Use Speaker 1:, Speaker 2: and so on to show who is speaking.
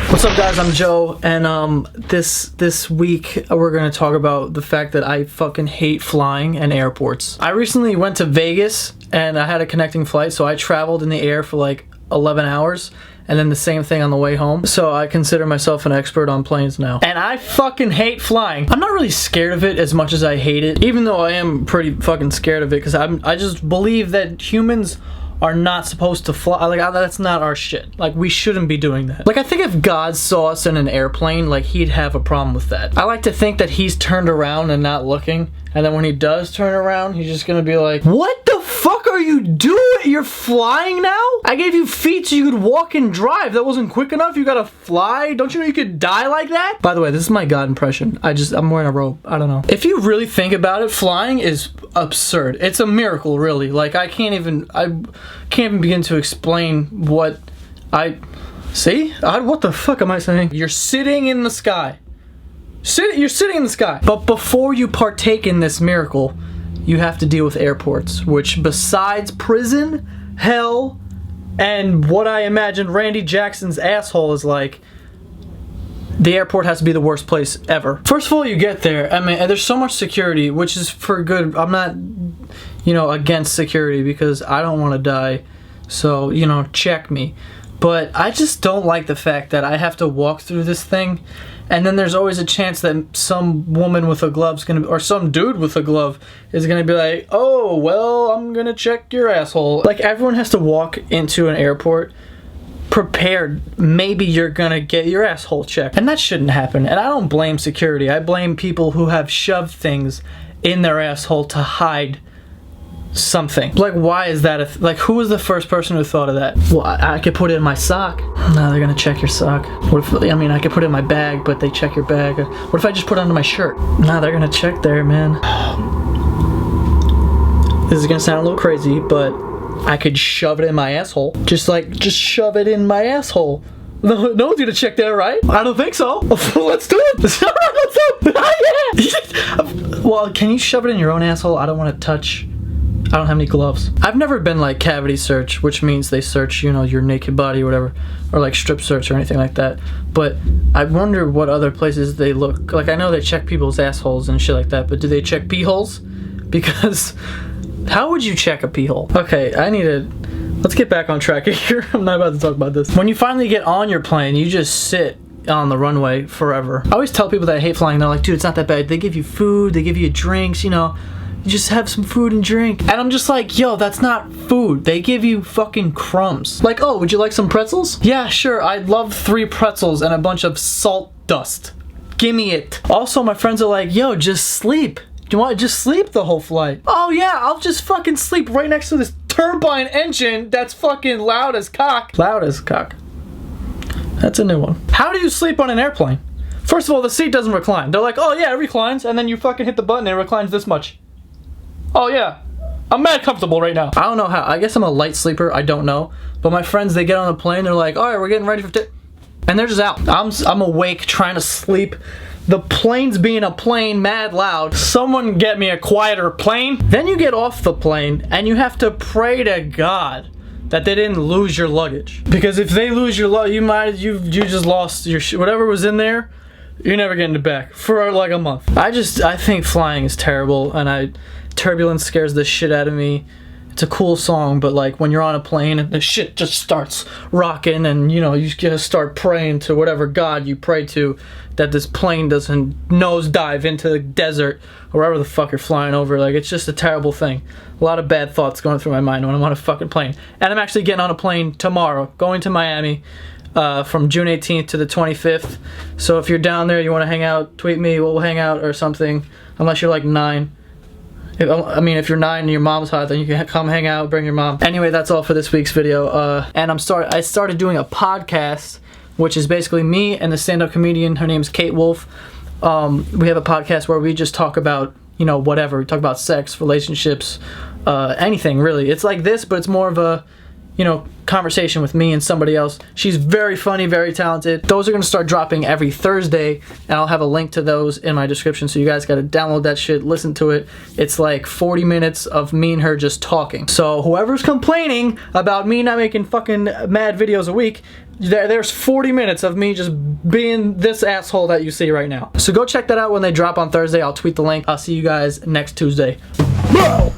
Speaker 1: What's up, guys? I'm Joe, and this week we're gonna talk about the fact that I fucking hate flying and airports. I recently went to Vegas and I had a connecting flight, so I traveled in the air for like 11 hours and then the same thing on the way home. So I consider myself an expert on planes now. And I fucking hate flying. I'm not really scared of it as much as I hate it, even though I am pretty fucking scared of it, because I just believe that humans are not supposed to fly. Like, that's not our shit. Like, we shouldn't be doing that. Like, I think if God saw us in an airplane, like, he'd have a problem with that. I like to think that he's turned around and not looking, and then when he does turn around, he's just gonna be like, what the fuck are you doing? You're flying now? I gave you feet so you could walk and drive. That wasn't quick enough? You gotta fly? Don't you know you could die like that? By the way, this is my God impression. I'm wearing a robe. I don't know. If you really think about it, flying is absurd. It's a miracle, really. Like, I can't even begin to explain what what the fuck am I saying? You're sitting in the sky. You're sitting in the sky. But before you partake in this miracle, you have to deal with airports, which besides prison, hell, and what I imagine Randy Jackson's asshole is like, the airport has to be the worst place ever. First of all, you get there, I mean, there's so much security, which is for good. I'm not, against security because I don't want to die, so, check me. But I just don't like the fact that I have to walk through this thing, and then there's always a chance that some woman with a glove's gonna, or some dude with a glove is gonna be like, oh, well, I'm gonna check your asshole. Like, everyone has to walk into an airport prepared. Maybe you're gonna get your asshole checked, and that shouldn't happen. And I don't blame security. I blame people who have shoved things in their asshole to hide something. Like, why is that like, who was the first person who thought of that? Well, I could put it in my sock. No, they're gonna check your sock. What if, I could put it in my bag, but they check your bag. What if I just put it under my shirt? No, they're gonna check there, man. This is gonna sound a little crazy, but I could shove it in my asshole. Just shove it in my asshole. No one's gonna check that, right? I don't think so. Let's do it. Yeah. Well, can you shove it in your own asshole? I don't want to touch. I don't have any gloves. I've never been like cavity search, which means they search, your naked body or whatever, or like strip search or anything like that. But I wonder what other places they look. Like, I know they check people's assholes and shit like that, but do they check pee holes? Because how would you check a pee hole? Okay, let's get back on track here. I'm not about to talk about this. When you finally get on your plane, you just sit on the runway forever. I always tell people that I hate flying, they're like, dude, it's not that bad. They give you food, they give you drinks, you just have some food and drink. And I'm just like, yo, that's not food. They give you fucking crumbs. Like, oh, would you like some pretzels? Yeah, sure, I'd love 3 pretzels and a bunch of salt dust. Gimme it. Also, my friends are like, yo, just sleep. Do you want to just sleep the whole flight? Oh yeah, I'll just fucking sleep right next to this turbine engine that's fucking loud as cock. Loud as cock. That's a new one. How do you sleep on an airplane? First of all, the seat doesn't recline. They're like, oh yeah, it reclines, and then you fucking hit the button and it reclines this much. Oh yeah, I'm mad comfortable right now. I don't know how. I guess I'm a light sleeper. I don't know. But my friends, they get on the plane. They're like, all right, we're getting ready for and they're just out. I'm awake trying to sleep. The plane's being a plane, mad loud. Someone get me a quieter plane. Then you get off the plane and you have to pray to God that they didn't lose your luggage. Because if they lose your luggage, you just lost your whatever was in there. You're never getting it back for like a month. I think flying is terrible, and turbulence scares the shit out of me. It's a cool song, but like when you're on a plane and the shit just starts rocking, and you gotta start praying to whatever God you pray to that this plane doesn't nosedive into the desert or wherever the fuck you're flying over. Like, it's just a terrible thing. A lot of bad thoughts going through my mind when I'm on a fucking plane. And I'm actually getting on a plane tomorrow, going to Miami. From June 18th to the 25th. So if you're down there, you want to hang out, tweet me, we'll hang out or something. Unless you're like 9. If you're 9 and your mom's hot, then you can come hang out, bring your mom. Anyway, that's all for this week's video. And I started doing a podcast, which is basically me and the stand-up comedian. Her name's Kate Wolf. We have a podcast where we just talk about, whatever. We talk about sex, relationships, anything really. It's like this, but it's more of a conversation with me and somebody else. She's very funny, very talented. Those are gonna start dropping every Thursday, and I'll have a link to those in my description, so you guys gotta download that shit, listen to it. It's like 40 minutes of me and her just talking. So whoever's complaining about me not making fucking mad videos a week, There's 40 minutes of me just being this asshole that you see right now. So go check that out when they drop on Thursday. I'll tweet the link. I'll see you guys next Tuesday. Bro!